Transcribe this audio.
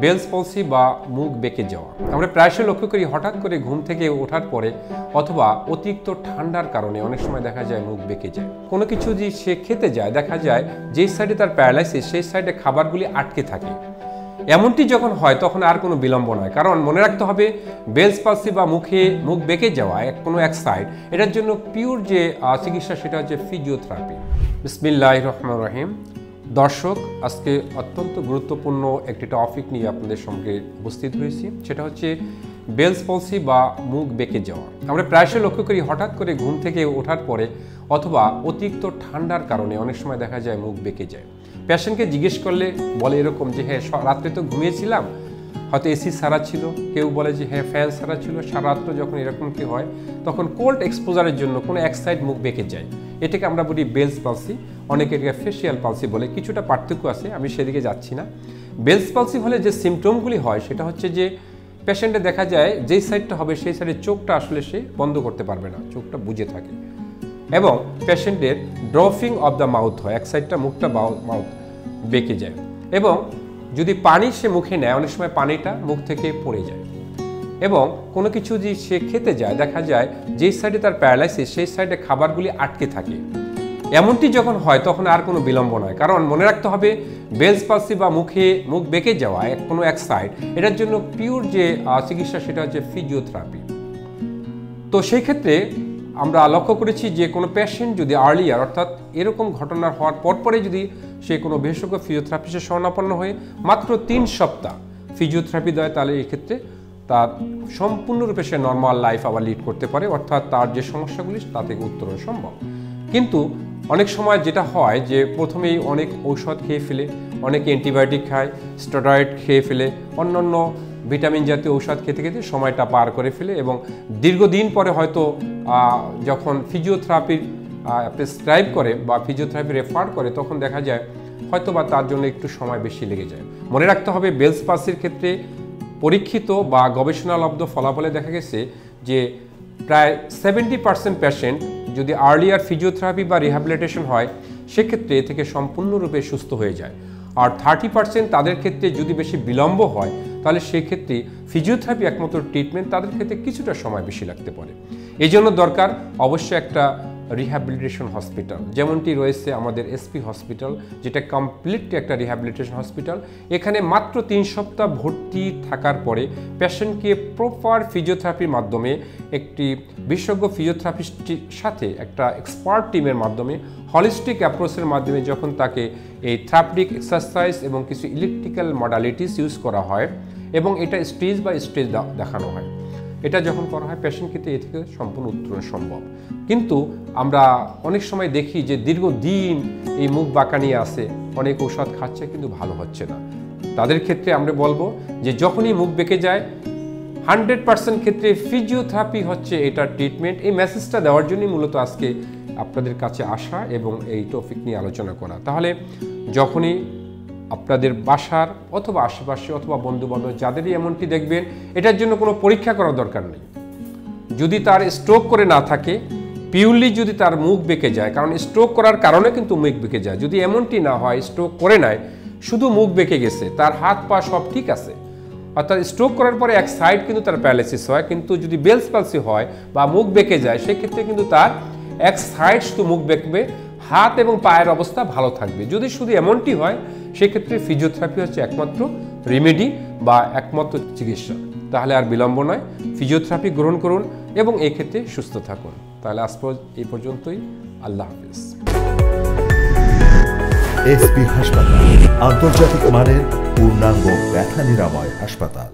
Bells পলসি বা মুখ বেঁকে যাওয়া আমরা প্রায়শই লক্ষ্য করি হঠাৎ করে ঘুম থেকে ওঠার পরে অথবা অতিরিক্ত ঠান্ডার কারণে অনেক সময় দেখা যায় মুখ বেঁকে যায়। কোনো কিছু যদি সে খেতে যায় দেখা যায় যেই সাইডে তার প্যারালাইসিস সেই সাইডে খাবারগুলি আটকে থাকে। এমনটি যখন হয় তখন আর কোনো বিলম্ব নয়, কারণ মনে রাখতে হবে বেলস পলসি বা মুখ বেঁকে যাওয়া কোনো এক সাইড, এটার জন্য পিওর যে চিকিৎসা সেটা হচ্ছে ফিজিওথেরাপি। বিসমিল্লাহির রহমানির রহিম। দর্শক, আজকে অত্যন্ত গুরুত্বপূর্ণ একটি টপিক নিয়ে আপনাদের সঙ্গে উপস্থিত হয়েছি, সেটা হচ্ছে বেলস পলসি বা মুখ বেঁকে যাওয়া। আমরা প্রায়শই লক্ষ্য করি হঠাৎ করে ঘুম থেকে ওঠার পরে অথবা অতিরিক্ত ঠান্ডার কারণে অনেক সময় দেখা যায় মুখ বেঁকে যায়। পেশেন্টকে জিজ্ঞেস করলে বলে এরকম যে হ্যাঁ রাত্রে তো ঘুমিয়েছিলাম, হয়তো এসি সারা ছিল, কেউ বলে যে হ্যাঁ ফ্যান সারা ছিল, সারা রাত্র যখন এরকম কি হয় তখন কোল্ড এক্সপোজারের জন্য কোনো এক সাইড মুখ বেঁকে যায়। এটাকে আমরা বলি বেলস পলসি, অনেকে এটাকে ফেশিয়াল পালসি বলে, কিছুটা পার্থক্য আছে, আমি সেদিকে যাচ্ছি না। বেলস পলসি হলে যে সিমটমগুলি হয় সেটা হচ্ছে যে পেশেন্টে দেখা যায় যেই সাইডটা হবে সেই সাইডের চোখটা আসলে সে বন্ধ করতে পারবে না, চোখটা বুজে থাকে, এবং পেশেন্টের ড্রপিং অফ দ্য মাউথ হয়, এক সাইডটা মুখটা মাউথ বেঁকে যায়, এবং যদি পানি সে মুখে নেয় অনেক সময় পানিটা মুখ থেকে পড়ে যায়, এবং কোনো কিছু যদি সে খেতে যায় দেখা যায় যেই সাইডে তার প্যারালাইসিস সেই সাইডে খাবারগুলি আটকে থাকে। এমনটি যখন হয় তখন আর কোনো বিলম্ব নয়, কারণ মনে রাখতে হবে বেলস পলসি বা মুখ বেঁকে যাওয়া কোনো এক সাইড, এটার জন্য পিওর যে চিকিৎসা সেটা হচ্ছে ফিজিওথেরাপি। তো সেই ক্ষেত্রে আমরা লক্ষ্য করেছি যে কোনো পেশেন্ট যদি আর্লিয়ার অর্থাৎ এরকম ঘটনা হওয়ার পরপরে যদি সে কোনো বিশেষজ্ঞ ফিজিওথেরাপিস্টের শরণাপন্ন হয়ে মাত্র 3 সপ্তাহ ফিজিওথেরাপি দেয়, তাহলে এই ক্ষেত্রে তার সম্পূর্ণরূপে সে নর্মাল লাইফ আবার লিড করতে পারে, অর্থাৎ তার যে সমস্যাগুলি তা থেকে উত্তরণ সম্ভব। কিন্তু অনেক সময় যেটা হয় যে প্রথমেই অনেক ঔষধ খেয়ে ফেলে, অনেকে অ্যান্টিবায়োটিক খায়, স্টেরয়েড খেয়ে ফেলে, অন্যান্য ভিটামিন জাতীয় ঔষধ খেতে খেতে সময়টা পার করে ফেলে, এবং দীর্ঘদিন পরে হয়তো যখন ফিজিওথেরাপির প্রেসক্রাইব করে বা ফিজিওথেরাপি রেফার করে তখন দেখা যায় হয়তো বা তার জন্য একটু সময় বেশি লেগে যায়। মনে রাখতে হবে বেলস পলসির ক্ষেত্রে পরীক্ষিত বা গবেষণালব্ধ ফলাফলে দেখা গেছে যে প্রায় 70% পেশেন্ট যদি আর্লিয়ার ফিজিওথেরাপি বা রিহ্যাবিলিটেশন হয় সেক্ষেত্রে এ থেকে সম্পূর্ণরূপে সুস্থ হয়ে যায়, আর 30% তাদের ক্ষেত্রে যদি বেশি বিলম্ব হয় তাহলে সেক্ষেত্রে ফিজিওথেরাপি একমাত্র ট্রিটমেন্ট, তাদের ক্ষেত্রে কিছুটা সময় বেশি লাগতে পারে। এই জন্য দরকার অবশ্যই একটা রিহ্যাবিলিটেশন হসপিটাল, যেমনটি রয়েছে আমাদের এসপি হসপিটাল, যেটা কমপ্লিটলি একটা রিহ্যাবিলিটেশন হসপিটাল। এখানে মাত্র 3 সপ্তাহ ভর্তি থাকার পরে পেশেন্টকে প্রপার ফিজিওথেরাপির মাধ্যমে একটি বিশেষজ্ঞ ফিজিওথেরাপিস্টের সাথে একটা এক্সপার্ট টিমের মাধ্যমে হলিস্টিক অ্যাপ্রোচের মাধ্যমে যখন তাকে এই থেরাপিউটিক এক্সারসাইজ এবং কিছু ইলেকট্রিক্যাল মডালিটিস ইউজ করা হয় এবং এটা স্টেজ বাই স্টেজ দেখানো হয়, এটা যখন করা হয় পেশেন্ট ক্ষেত্রে এ থেকে সম্পূর্ণ উত্তরণ সম্ভব। কিন্তু আমরা অনেক সময় দেখি যে দীর্ঘদিন এই মুখ বাঁকা নিয়ে আসে, অনেক ঔষধ খাচ্ছে কিন্তু ভালো হচ্ছে না। তাদের ক্ষেত্রে আমরা বলবো যে যখনই মুখ বেঁকে যায় 100% ক্ষেত্রে ফিজিওথেরাপি হচ্ছে এটা ট্রিটমেন্ট। এই মেসেজটা দেওয়ার জন্যই মূলত আজকে আপনাদের কাছে আসা এবং এই টপিক নিয়ে আলোচনা করা। তাহলে যখনই আপনাদের বাসার অথবা আশেপাশে অথবা বন্ধুবান্ধব যাদেরই এমনটি দেখবেন, এটার জন্য কোনো পরীক্ষা করার দরকার নেই। যদি তার স্ট্রোক করে না থাকে, পিওরলি যদি তার মুখ বেঁকে যায়, কারণ স্ট্রোক করার কারণে কিন্তু মুখ বেঁকে যায়, যদি এমনটি না হয় স্ট্রোক করে নাই শুধু মুখ বেঁকে গেছে, তার হাত পা সব ঠিক আছে, অর্থাৎ স্ট্রোক করার পরে এক সাইড কিন্তু তার প্যারালাইসিস হয়, কিন্তু যদি বেলস পলসি হয় বা মুখ বেঁকে যায় সেক্ষেত্রে কিন্তু তার এক সাইড শুধু মুখ বেঁকবে, হাত এবং পায়ের অবস্থা ভালো থাকবে। যদি শুধু এমনটি হয় সেক্ষেত্রে ফিজিওথেরাপি হচ্ছে একমাত্র রেমেডি বা একমাত্র চিকিৎসা। তাহলে আর বিলম্ব নয়, ফিজিওথেরাপি গ্রহণ করুন এবং এই ক্ষেত্রে সুস্থ থাকুন। তাহলে আজ এই পর্যন্তই, আল্লাহ হাফেজ। এসপি হাসপাতাল, আন্তর্জাতিক মানের পূর্ণাঙ্গ ব্যথা নিরাময় হাসপাতাল।